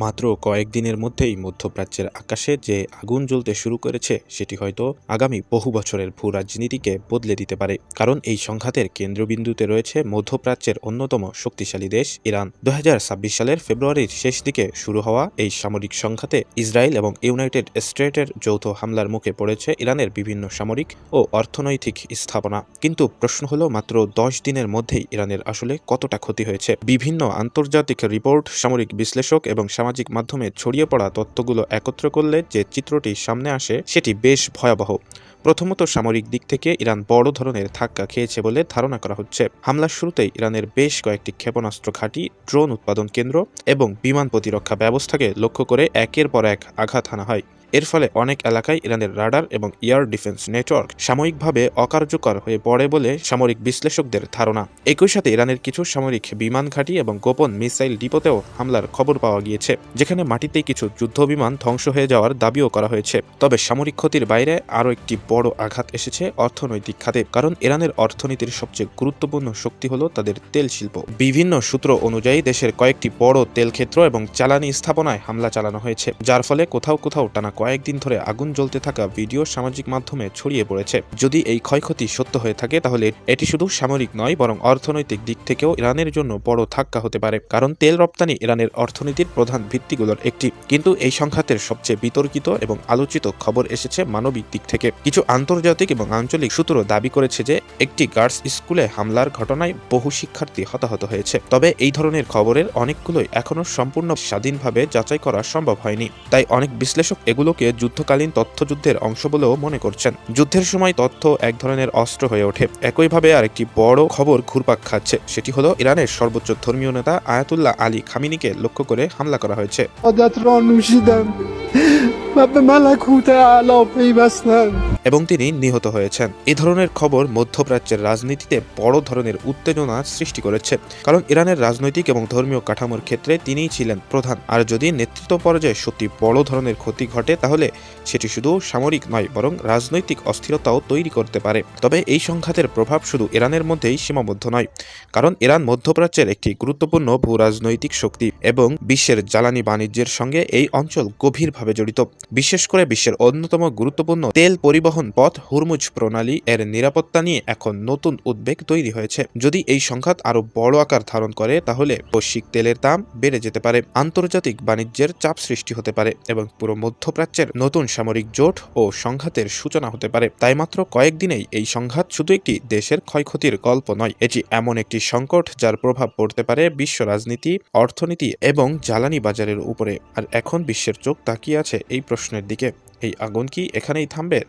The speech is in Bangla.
মাত্র কয়েকদিনের মধ্যেই মধ্যপ্রাচ্যের আকাশে যে আগুন জ্বলতে শুরু করেছে সেটি হয়তো আগামী বহু বছরের ভূ রাজনীতিকে বদলে দিতে পারে। কারণ এই সংঘাতের কেন্দ্রবিন্দুতে রয়েছে মধ্যপ্রাচ্যের অন্যতম শক্তিশালী দেশ ইরান। 2026 সালের ফেব্রুয়ারির শেষ দিকে শুরু হওয়া এই সামরিক সংঘাতে ইসরায়েল এবং ইউনাইটেড স্টেটের যৌথ হামলার মুখে পড়েছে ইরানের বিভিন্ন সামরিক ও অর্থনৈতিক স্থাপনা। কিন্তু প্রশ্ন হলো, মাত্র 10 দিনের মধ্যেই ইরানের আসলে কতটা ক্ষতি হয়েছে? বিভিন্ন আন্তর্জাতিক রিপোর্ট, সামরিক বিশ্লেষক এবং সামাজিক মাধ্যমে ছড়িয়ে পড়া তথ্যগুলো একত্র করলে যে চিত্রটি সামনে আসে সেটি বেশ ভয়াবহ। প্রথমত, সামরিক দিক থেকে ইরান বড় ধরনের ধাক্কা খেয়েছে বলে ধারণা করা হচ্ছে। হামলার শুরুতেই ইরানের বেশ কয়েকটি ক্ষেপণাস্ত্র ঘাঁটি, ড্রোন উৎপাদন কেন্দ্র এবং বিমান প্রতিরক্ষা ব্যবস্থাকে লক্ষ্য করে একের পর এক আঘাত হানা হয়। এর ফলে অনেক এলাকায় ইরানের রাডার এবং এয়ার ডিফেন্স নেটওয়ার্ক সাময়িকভাবে অকার্যকর হয়ে পড়ে বলে সামরিক বিশ্লেষকদের ধারণা। একই সাথে ইরানের কিছু সামরিক বিমান ঘাঁটি এবং গোপন মিসাইল ডিপোতেও হামলার খবর পাওয়া গিয়েছে, যেখানে মাটিতেই কিছু যুদ্ধবিমান ধ্বংস হয়ে যাওয়ার দাবিও করা হয়েছে। তবে সামরিক ক্ষতির বাইরে আরও একটি বড় আঘাত এসেছে অর্থনৈতিক খাতে, কারণ ইরানের অর্থনীতির সবচেয়ে গুরুত্বপূর্ণ শক্তি হলো তাদের তেল শিল্প। বিভিন্ন সূত্র অনুযায়ী দেশের কয়েকটি বড় তেল ক্ষেত্র এবং জ্বালানি স্থাপনায় হামলা চালানো হয়েছে, যার ফলে কোথাও কোথাও টানা কয়েকদিন ধরে আগুন জ্বলতে থাকা ভিডিও সামাজিক মাধ্যমে ছড়িয়ে পড়েছে। যদি এই ক্ষয়ক্ষতি সত্য হয়ে থাকে, তাহলে এটি শুধু সামরিক নয়, বরং অর্থনৈতিক দিক থেকেও ইরানের জন্য বড় ধাক্কা হতে পারে, কারণ তেল রপ্তানি ইরানের অর্থনীতির প্রধান ভিত্তিগুলোর একটি। কিন্তু এই সংঘাতের সবচেয়ে বিতর্কিত এবং আলোচিত খবর এসেছে মানবিক দিক থেকে। কিছু আন্তর্জাতিক এবং আঞ্চলিক সূত্র দাবি করেছে যে একটি গার্লস স্কুলে হামলার ঘটনায় বহু শিক্ষার্থী হতাহত হয়েছে। তবে এই ধরনের খবরের অনেকগুলোই এখনো সম্পূর্ণ স্বাধীনভাবে যাচাই করা সম্ভব হয়নি। তাই অনেক বিশ্লেষক এগুলোকে যুদ্ধকালীন তথ্যযুদ্ধের অংশ বলেও মনে করছেন। যুদ্ধের সময় তথ্য এক ধরনের অস্ত্র হয়ে ওঠে। একইভাবে আরেকটি বড় খবর ঘুরপাক খাচ্ছে, সেটি হলো ইরানের সর্বোচ্চ ধর্মীয় নেতা আয়াতুল্লাহ আলী খামিনিকে লক্ষ্য করে হামলা করা হয়েছে এবং তিনি নিহত হয়েছেন। এই ধরনের খবর মধ্যপ্রাচ্যের রাজনীতিতে বড় ধরনের উত্তেজনা সৃষ্টি করেছে, কারণ ইরানের রাজনৈতিক এবং ধর্মীয় কাঠামোর ক্ষেত্রে তিনিই ছিলেন প্রধান। আর যদি নেতৃত্ব পর্যায়ে সত্যি বড় ধরনের ক্ষতি ঘটে, তাহলে সেটি শুধু সামরিক নয়, বরং রাজনৈতিক অস্থিরতাও তৈরি করতে পারে। তবে এই সংঘাতের প্রভাব শুধু ইরানের মধ্যেই সীমাবদ্ধ নয়, কারণ ইরান মধ্যপ্রাচ্যের একটি গুরুত্বপূর্ণ ভূ রাজনৈতিক শক্তি এবং বিশ্বের জ্বালানি বাণিজ্যের সঙ্গে এই অঞ্চল গভীরভাবে জড়িত। বিশেষ করে বিশ্বের অন্যতম গুরুত্বপূর্ণ তেল পরিবহন পথ হুরমুজ প্রণালী এর নিরাপত্তা নিয়ে এখন নতুন উদ্বেগ তৈরি হয়েছে। যদি এই সংঘাত আরো বড় আকার ধারণ করে, তাহলে বৈশ্বিক তেলের দাম বেড়ে যেতে পারে, আন্তর্জাতিক বাণিজ্যের চাপ সৃষ্টি হতে পারে এবং পুরো মধ্যপ্রাচ্যের নতুন সামরিক জোট ও সংঘাতের সূচনা হতে পারে। তাই মাত্র কয়েকদিনেই এই সংঘাত শুধু একটি দেশের ক্ষয়ক্ষতির গল্প নয়, এটি এমন একটি সংকট যার প্রভাব পড়তে পারে বিশ্ব রাজনীতি, অর্থনীতি এবং জ্বালানি বাজারের উপরে। আর এখন বিশ্বের চোখ তাকিয়ে আছে এই প্রশ্নের দিকে, এই আগুন কি এখানেই থামবে,